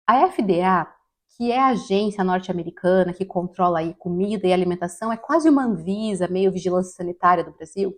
A FDA, que é a agência norte-americana que controla aí comida e alimentação, é quase uma Anvisa, meio vigilância sanitária do Brasil,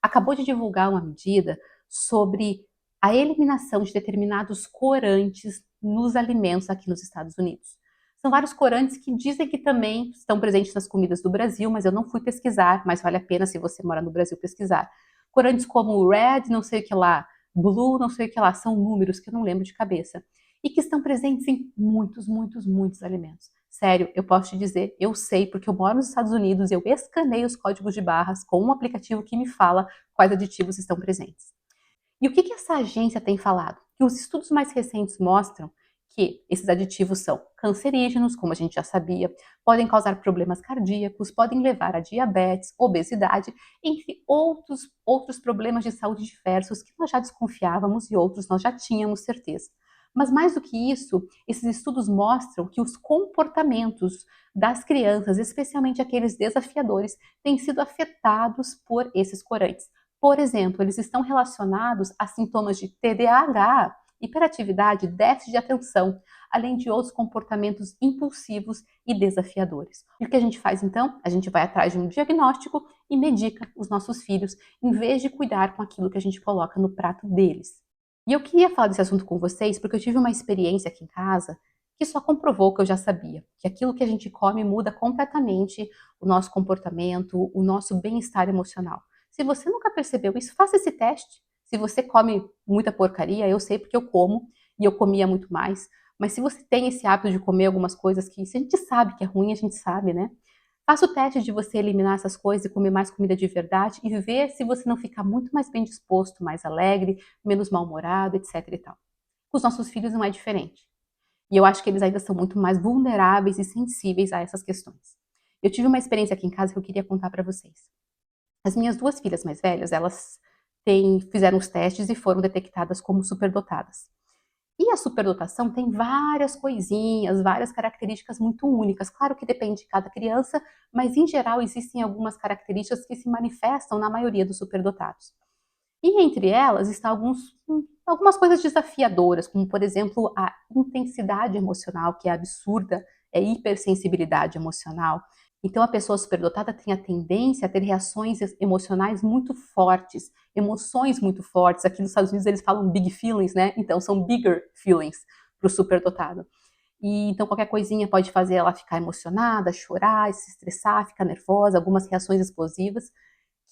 acabou de divulgar uma medida sobre a eliminação de determinados corantes nos alimentos aqui nos Estados Unidos. São vários corantes que dizem que também estão presentes nas comidas do Brasil, mas eu não fui pesquisar, mas vale a pena se você mora no Brasil pesquisar. Corantes como red, não sei o que lá, blue, não sei o que lá, são números que eu não lembro de cabeça. E que estão presentes em muitos, muitos, muitos alimentos. Sério, eu posso te dizer, eu sei, porque eu moro nos Estados Unidos, eu escaneio os códigos de barras com um aplicativo que me fala quais aditivos estão presentes. E o que essa agência tem falado? Que os estudos mais recentes mostram que esses aditivos são cancerígenos, como a gente já sabia, podem causar problemas cardíacos, podem levar a diabetes, obesidade, entre outros problemas de saúde diversos que nós já desconfiávamos e outros nós já tínhamos certeza. Mas mais do que isso, esses estudos mostram que os comportamentos das crianças, especialmente aqueles desafiadores, têm sido afetados por esses corantes. Por exemplo, eles estão relacionados a sintomas de TDAH, hiperatividade, déficit de atenção, além de outros comportamentos impulsivos e desafiadores. E o que a gente faz então? A gente vai atrás de um diagnóstico e medica os nossos filhos, em vez de cuidar com aquilo que a gente coloca no prato deles. E eu queria falar desse assunto com vocês porque eu tive uma experiência aqui em casa que só comprovou o que eu já sabia, que aquilo que a gente come muda completamente o nosso comportamento, o nosso bem-estar emocional. Se você nunca percebeu isso, faça esse teste. Se você come muita porcaria, eu sei porque eu como e eu comia muito mais. Mas se você tem esse hábito de comer algumas coisas que se a gente sabe que é ruim, a gente sabe, né? Faça o teste de você eliminar essas coisas e comer mais comida de verdade e ver se você não fica muito mais bem disposto, mais alegre, menos mal-humorado, etc e tal. Com os nossos filhos não é diferente. E eu acho que eles ainda são muito mais vulneráveis e sensíveis a essas questões. Eu tive uma experiência aqui em casa que eu queria contar para vocês. As minhas duas filhas mais velhas, elas fizeram os testes e foram detectadas como superdotadas. E a superdotação tem várias coisinhas, várias características muito únicas. Claro que depende de cada criança, mas em geral existem algumas características que se manifestam na maioria dos superdotados. E entre elas estão algumas coisas desafiadoras, como por exemplo a intensidade emocional, que é absurda, é hipersensibilidade emocional. Então a pessoa superdotada tem a tendência a ter reações emocionais muito fortes, emoções muito fortes. Aqui nos Estados Unidos eles falam big feelings, né? Então são bigger feelings para o superdotado. E então qualquer coisinha pode fazer ela ficar emocionada, chorar, se estressar, ficar nervosa, algumas reações explosivas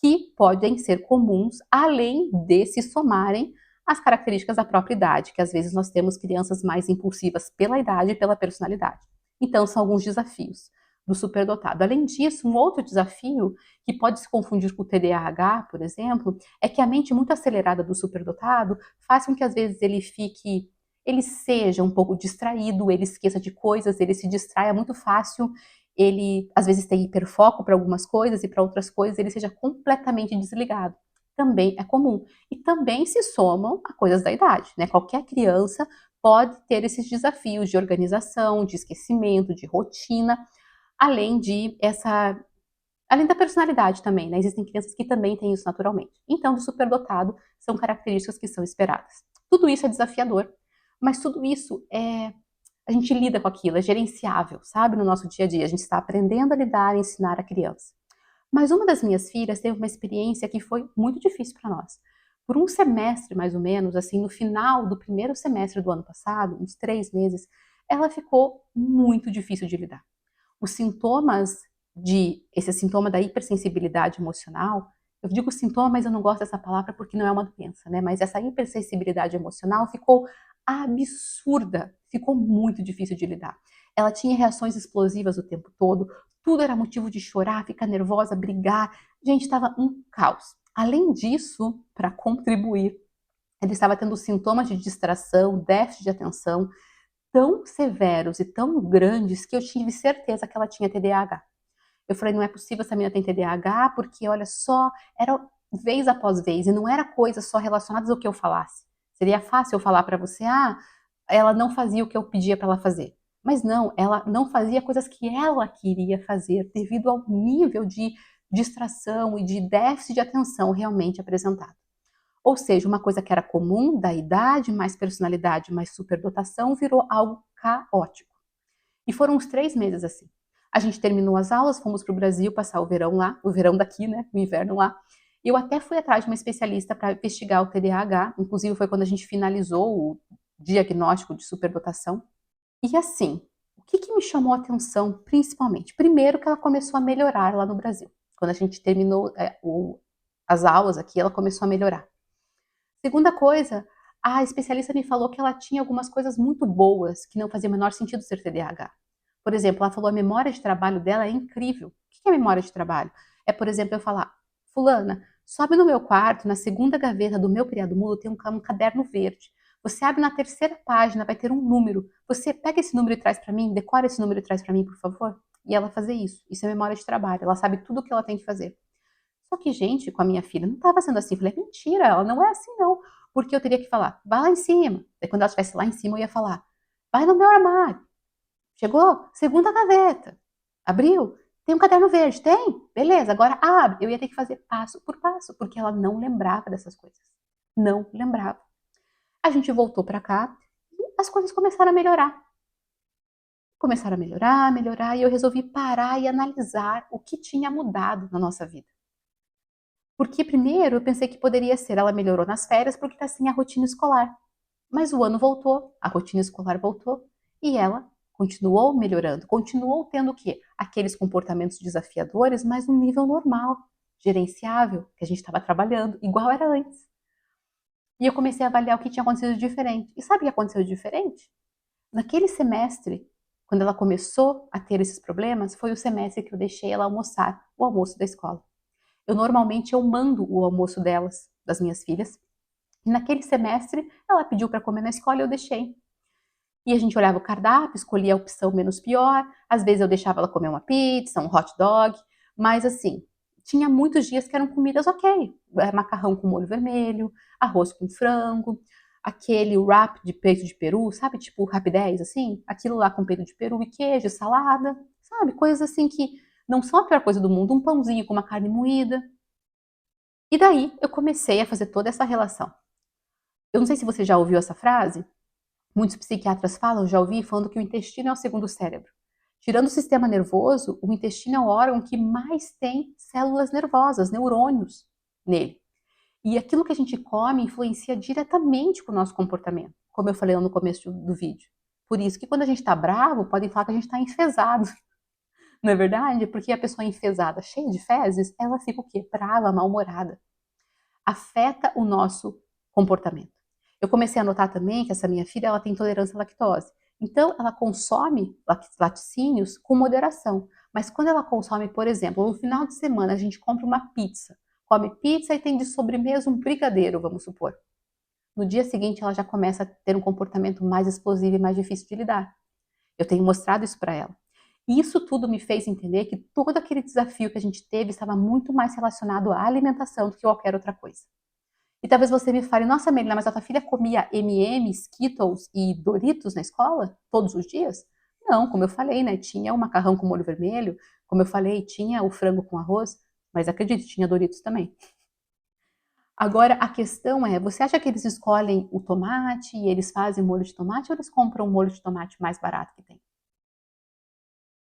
que podem ser comuns, além de se somarem às características da própria idade, que às vezes nós temos crianças mais impulsivas pela idade e pela personalidade. Então, são alguns desafios do superdotado. Além disso, um outro desafio que pode se confundir com o TDAH, por exemplo, é que a mente muito acelerada do superdotado faz com que às vezes ele seja um pouco distraído, ele esqueça de coisas, ele se distraia muito fácil, ele às vezes tem hiperfoco para algumas coisas e para outras coisas ele seja completamente desligado. Também é comum. E também se somam a coisas da idade, né? Qualquer criança pode ter esses desafios de organização, de esquecimento, de rotina, além além da personalidade também, né? Existem crianças que também têm isso naturalmente. Então, do superdotado são características que são esperadas. Tudo isso é desafiador, mas tudo isso a gente lida com aquilo, é gerenciável, sabe, no nosso dia a dia. A gente está aprendendo a lidar e ensinar a criança. Mas uma das minhas filhas teve uma experiência que foi muito difícil para nós. Por um semestre, mais ou menos, assim, no final do primeiro semestre do ano passado, uns 3 meses, ela ficou muito difícil de lidar. Os sintomas esse sintoma da hipersensibilidade emocional, eu digo sintoma, mas eu não gosto dessa palavra porque não é uma doença, né? Mas essa hipersensibilidade emocional ficou absurda, ficou muito difícil de lidar. Ela tinha reações explosivas o tempo todo, tudo era motivo de chorar, ficar nervosa, brigar. Gente, estava um caos. Além disso, para contribuir, ele estava tendo sintomas de distração, déficit de atenção, tão severos e tão grandes que eu tive certeza que ela tinha TDAH. Eu falei, não é possível, essa menina tem TDAH, porque olha só, era vez após vez, e não era coisa só relacionadas ao que eu falasse. Seria fácil eu falar para você, ela não fazia o que eu pedia para ela fazer. Mas não, ela não fazia coisas que ela queria fazer, devido ao nível de distração e de déficit de atenção realmente apresentado. Ou seja, uma coisa que era comum da idade, mais personalidade, mais superdotação, virou algo caótico. E foram uns 3 meses assim. A gente terminou as aulas, fomos para o Brasil passar o verão lá, o verão daqui, né, o inverno lá. Eu até fui atrás de uma especialista para investigar o TDAH, inclusive foi quando a gente finalizou o diagnóstico de superdotação. E assim, o que me chamou a atenção principalmente? Primeiro que ela começou a melhorar lá no Brasil. Quando a gente terminou as aulas aqui, ela começou a melhorar. Segunda coisa, a especialista me falou que ela tinha algumas coisas muito boas que não fazia o menor sentido ser TDAH. Por exemplo, ela falou a memória de trabalho dela é incrível. O que é memória de trabalho? É, por exemplo, eu falar, fulana, sobe no meu quarto, na segunda gaveta do meu criado mudo tem um caderno verde. Você abre na terceira página, vai ter um número. Você pega esse número e traz para mim, decora esse número e traz para mim, por favor. E ela fazer isso. Isso é memória de trabalho. Ela sabe tudo o que ela tem que fazer. Só que, gente, com a minha filha não estava sendo assim. Eu falei, mentira, ela não é assim, não. Porque eu teria que falar, vai lá em cima. Daí quando ela estivesse lá em cima, eu ia falar, vai no meu armário. Chegou? Segunda gaveta. Abriu? Tem um caderno verde? Tem? Beleza, agora abre. Eu ia ter que fazer passo por passo, porque ela não lembrava dessas coisas. Não lembrava. A gente voltou para cá e as coisas começaram a melhorar. Começaram a melhorar, melhorar, e eu resolvi parar e analisar o que tinha mudado na nossa vida. Porque primeiro eu pensei que poderia ser, ela melhorou nas férias porque está sem a rotina escolar. Mas o ano voltou, a rotina escolar voltou e ela continuou melhorando, continuou tendo o quê? Aqueles comportamentos desafiadores, mas num nível normal, gerenciável, que a gente estava trabalhando, igual era antes. E eu comecei a avaliar o que tinha acontecido de diferente. E sabe o que aconteceu de diferente? Naquele semestre, quando ela começou a ter esses problemas, foi o semestre que eu deixei ela almoçar, o almoço da escola. Normalmente eu mando o almoço delas, das minhas filhas. E naquele semestre, ela pediu para comer na escola e eu deixei. E a gente olhava o cardápio, escolhia a opção menos pior. Às vezes eu deixava ela comer uma pizza, um hot dog. Mas assim, tinha muitos dias que eram comidas ok. Macarrão com molho vermelho, arroz com frango, aquele wrap de peito de peru, sabe? Tipo rapidez, assim. Aquilo lá com peito de peru e queijo, salada. Sabe? Coisas assim que não são a pior coisa do mundo. Um pãozinho com uma carne moída. E daí eu comecei a fazer toda essa relação. Eu não sei se você já ouviu essa frase. Muitos psiquiatras falam, já ouvi, falando que o intestino é o segundo cérebro. Tirando o sistema nervoso, o intestino é o órgão que mais tem células nervosas, neurônios nele. E aquilo que a gente come influencia diretamente com o nosso comportamento, como eu falei lá no começo do vídeo. Por isso que quando a gente está bravo, podem falar que a gente está enfesado. Não é verdade? Porque a pessoa enfesada, cheia de fezes, ela fica o quê? Brava, mal-humorada. Afeta o nosso comportamento. Eu comecei a notar também que essa minha filha ela tem intolerância à lactose. Então, ela consome laticínios com moderação. Mas quando ela consome, por exemplo, no final de semana a gente compra uma pizza, come pizza e tem de sobremesa um brigadeiro, vamos supor. No dia seguinte ela já começa a ter um comportamento mais explosivo e mais difícil de lidar. Eu tenho mostrado isso para ela. E isso tudo me fez entender que todo aquele desafio que a gente teve estava muito mais relacionado à alimentação do que qualquer outra coisa. E talvez você me fale, nossa, Melina, mas a tua filha comia M&M, Skittles e Doritos na escola todos os dias? Não, como eu falei, né? Tinha o macarrão com molho vermelho, como eu falei, tinha o frango com arroz, mas acredite, tinha Doritos também. Agora, a questão é, você acha que eles escolhem o tomate e eles fazem molho de tomate ou eles compram o molho de tomate mais barato que tem?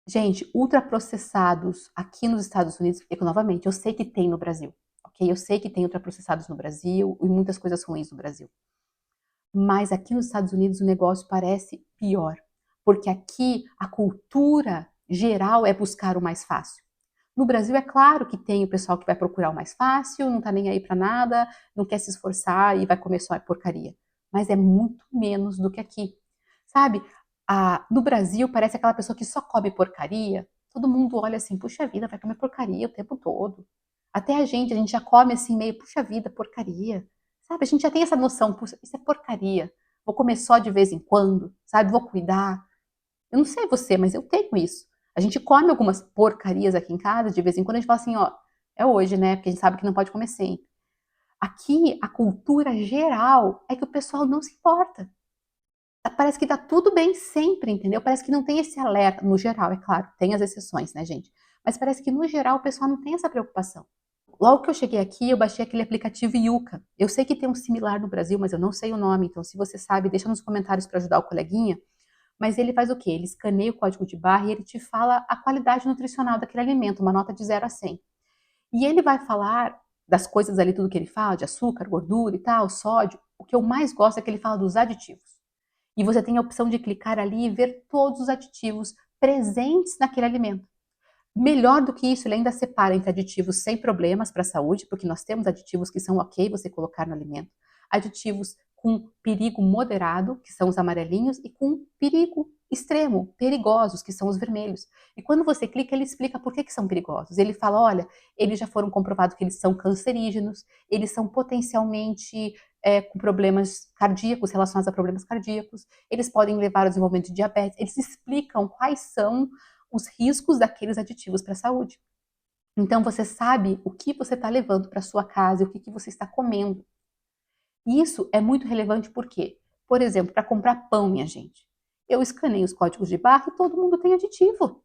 Gente, ultraprocessados aqui nos Estados Unidos, porque novamente, eu sei que tem no Brasil, ok? Eu sei que tem ultraprocessados no Brasil e muitas coisas ruins no Brasil. Mas aqui nos Estados Unidos o negócio parece pior, porque aqui a cultura geral é buscar o mais fácil. No Brasil, é claro que tem o pessoal que vai procurar o mais fácil, não tá nem aí para nada, não quer se esforçar e vai comer só porcaria. Mas é muito menos do que aqui. Sabe? No Brasil, parece aquela pessoa que só come porcaria. Todo mundo olha assim, puxa vida, vai comer porcaria o tempo todo. Até a gente já come assim, meio, puxa vida, porcaria. Sabe? A gente já tem essa noção, puxa, isso é porcaria. Vou comer só de vez em quando, sabe? Vou cuidar. Eu não sei você, mas eu tenho isso. A gente come algumas porcarias aqui em casa, de vez em quando a gente fala assim, ó, é hoje, né? Porque a gente sabe que não pode comer sempre. Aqui, a cultura geral é que o pessoal não se importa. Parece que tá tudo bem sempre, entendeu? Parece que não tem esse alerta, no geral, é claro, tem as exceções, né, gente? Mas parece que no geral o pessoal não tem essa preocupação. Logo que eu cheguei aqui, eu baixei aquele aplicativo Yuka. Eu sei que tem um similar no Brasil, mas eu não sei o nome, então se você sabe, deixa nos comentários para ajudar o coleguinha. Mas ele faz o quê? Ele escaneia o código de barra e ele te fala a qualidade nutricional daquele alimento, uma nota de 0 a 100. E ele vai falar das coisas ali, tudo que ele fala, de açúcar, gordura e tal, sódio. O que eu mais gosto é que ele fala dos aditivos. E você tem a opção de clicar ali e ver todos os aditivos presentes naquele alimento. Melhor do que isso, ele ainda separa entre aditivos sem problemas para a saúde, porque nós temos aditivos que são ok você colocar no alimento, aditivos com perigo moderado, que são os amarelinhos, e com perigo extremo, perigosos, que são os vermelhos. E quando você clica, ele explica por que são perigosos. Ele fala, olha, eles já foram comprovados que eles são cancerígenos, eles são potencialmente com problemas cardíacos, relacionados a problemas cardíacos, eles podem levar ao desenvolvimento de diabetes, eles explicam quais são os riscos daqueles aditivos para a saúde. Então você sabe o que você está levando para sua casa e o que você está comendo. E isso é muito relevante porque, por exemplo, para comprar pão, minha gente, eu escaneio os códigos de barra e todo mundo tem aditivo.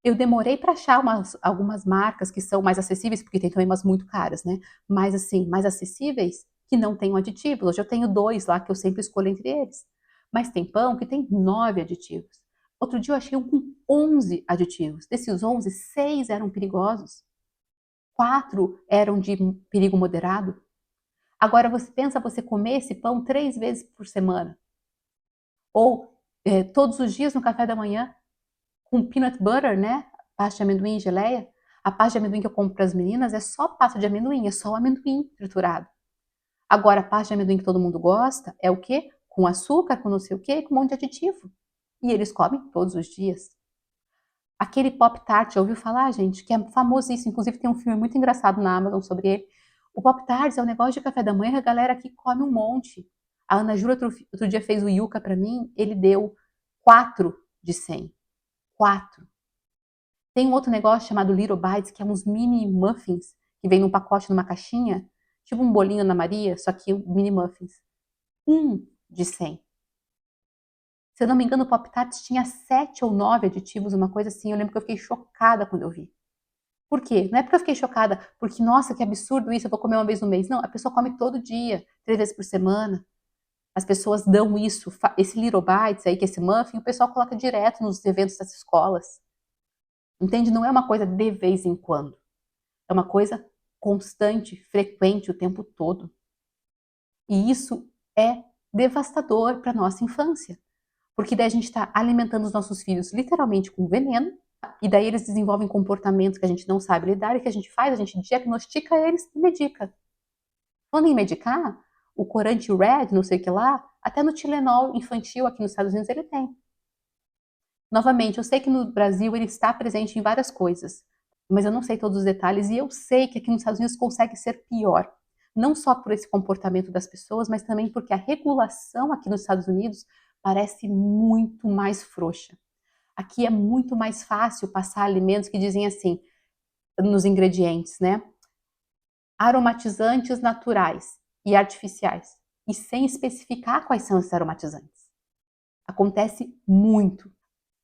Eu demorei para achar algumas marcas que são mais acessíveis, porque tem também umas muito caras, né? Mas assim, mais acessíveis, que não tenham aditivos. Hoje eu tenho 2 lá que eu sempre escolho entre eles. Mas tem pão que tem 9 aditivos. Outro dia eu achei um com 11 aditivos. Desses 11, 6 eram perigosos. 4 eram de perigo moderado. Agora você pensa você comer esse pão 3 vezes por semana. Ou todos os dias no café da manhã, com peanut butter, né? Pasta de amendoim e geleia. A pasta de amendoim que eu compro para as meninas é só pasta de amendoim, é só o amendoim triturado. Agora, a pasta de amendoim que todo mundo gosta é o quê? Com açúcar, com não sei o quê, com um monte de aditivo. E eles comem todos os dias. Aquele Pop Tart, já ouviu falar, gente? Que é famosíssimo. Inclusive tem um filme muito engraçado na Amazon sobre ele. O Pop Tarts é um negócio de café da manhã que a galera aqui come um monte. A Ana Júlia outro dia fez o Yuca para mim, ele deu 4 de 100. 4. Tem um outro negócio chamado Little Bites, que é uns mini muffins, que vem num pacote, numa caixinha, tipo um bolinho Ana Maria, só que mini muffins. 1 de 100. Se eu não me engano, o Pop Tarts tinha 7 ou 9 aditivos, uma coisa assim. Eu lembro que eu fiquei chocada quando eu vi. Por quê? Não é porque eu fiquei chocada, porque, nossa, que absurdo isso, eu vou comer uma vez no mês. Não, a pessoa come todo dia, 3 vezes por semana. As pessoas dão isso, esse Little Bites aí, que é esse muffin, o pessoal coloca direto nos eventos das escolas. Entende? Não é uma coisa de vez em quando. É uma coisa constante, frequente, o tempo todo. E isso é devastador para nossa infância. Porque daí a gente está alimentando os nossos filhos literalmente com veneno, e daí eles desenvolvem comportamentos que a gente não sabe lidar, e que a gente faz, a gente diagnostica eles e medica. Falando em medicar, o corante Red, não sei o que lá, até no Tilenol infantil aqui nos Estados Unidos ele tem. Novamente, eu sei que no Brasil ele está presente em várias coisas, mas eu não sei todos os detalhes e eu sei que aqui nos Estados Unidos consegue ser pior. Não só por esse comportamento das pessoas, mas também porque a regulação aqui nos Estados Unidos parece muito mais frouxa. Aqui é muito mais fácil passar alimentos que dizem assim, nos ingredientes, né? Aromatizantes naturais e artificiais, e sem especificar quais são esses aromatizantes. Acontece muito.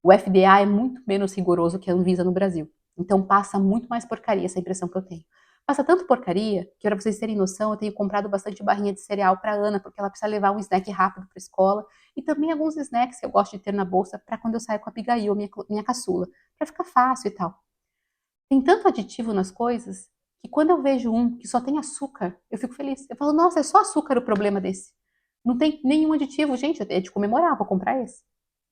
O FDA é muito menos rigoroso que a Anvisa no Brasil. Então passa muito mais porcaria, essa impressão que eu tenho. Passa tanto porcaria que, para vocês terem noção, eu tenho comprado bastante barrinha de cereal para Ana, porque ela precisa levar um snack rápido para a escola, e também alguns snacks que eu gosto de ter na bolsa para quando eu saio com a Abigail, minha caçula, para ficar fácil e tal. Tem tanto aditivo nas coisas que quando eu vejo um que só tem açúcar, eu fico feliz. Eu falo, nossa, é só açúcar o problema desse. Não tem nenhum aditivo. Gente, é de comemorar, vou comprar esse.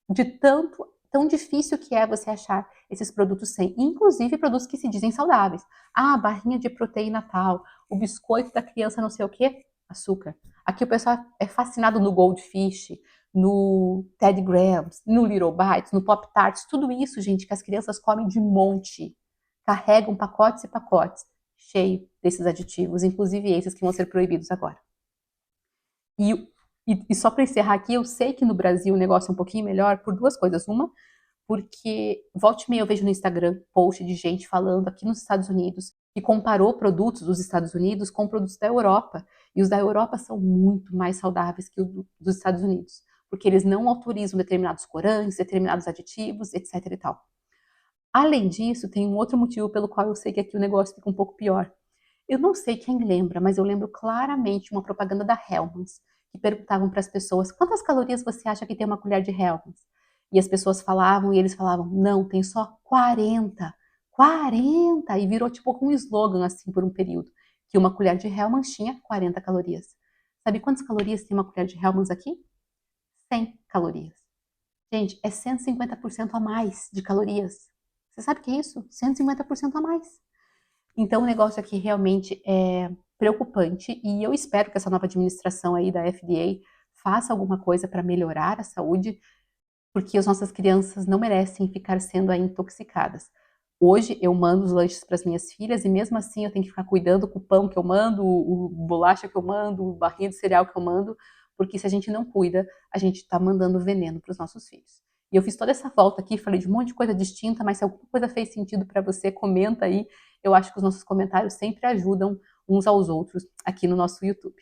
De tão difícil que é você achar esses produtos sem, inclusive produtos que se dizem saudáveis. Ah, a barrinha de proteína tal, o biscoito da criança não sei o quê, açúcar. Aqui o pessoal é fascinado no Goldfish, no Teddy Grahams, no Little Bites, no Pop Tarts, tudo isso, gente, que as crianças comem de monte. Carregam pacotes e pacotes cheio desses aditivos, inclusive esses que vão ser proibidos agora. E só para encerrar aqui, eu sei que no Brasil o negócio é um pouquinho melhor por duas coisas. Uma, porque volta e meia eu vejo no Instagram post de gente falando aqui nos Estados Unidos e comparou produtos dos Estados Unidos com produtos da Europa. E os da Europa são muito mais saudáveis que os dos Estados Unidos, porque eles não autorizam determinados corantes, determinados aditivos, etc e tal. Além disso, tem um outro motivo pelo qual eu sei que aqui o negócio fica um pouco pior. Eu não sei quem lembra, mas eu lembro claramente uma propaganda da Hellmann's, que perguntavam para as pessoas: quantas calorias você acha que tem uma colher de Hellmann's? E as pessoas falavam e eles falavam: não, tem só 40. 40! E virou tipo um slogan assim por um período, que uma colher de Hellmann's tinha 40 calorias. Sabe quantas calorias tem uma colher de Hellmann's aqui? 100 calorias. Gente, é 150% a mais de calorias. Você sabe o que é isso? 150% a mais. Então o negócio aqui realmente é preocupante e eu espero que essa nova administração aí da FDA faça alguma coisa para melhorar a saúde, porque as nossas crianças não merecem ficar sendo aí intoxicadas. Hoje eu mando os lanches para as minhas filhas e mesmo assim eu tenho que ficar cuidando com o pão que eu mando, o bolacha que eu mando, o barrinha de cereal que eu mando, porque se a gente não cuida, a gente está mandando veneno para os nossos filhos. E eu fiz toda essa volta aqui, falei de um monte de coisa distinta, mas se alguma coisa fez sentido para você, comenta aí. Eu acho que os nossos comentários sempre ajudam uns aos outros aqui no nosso YouTube.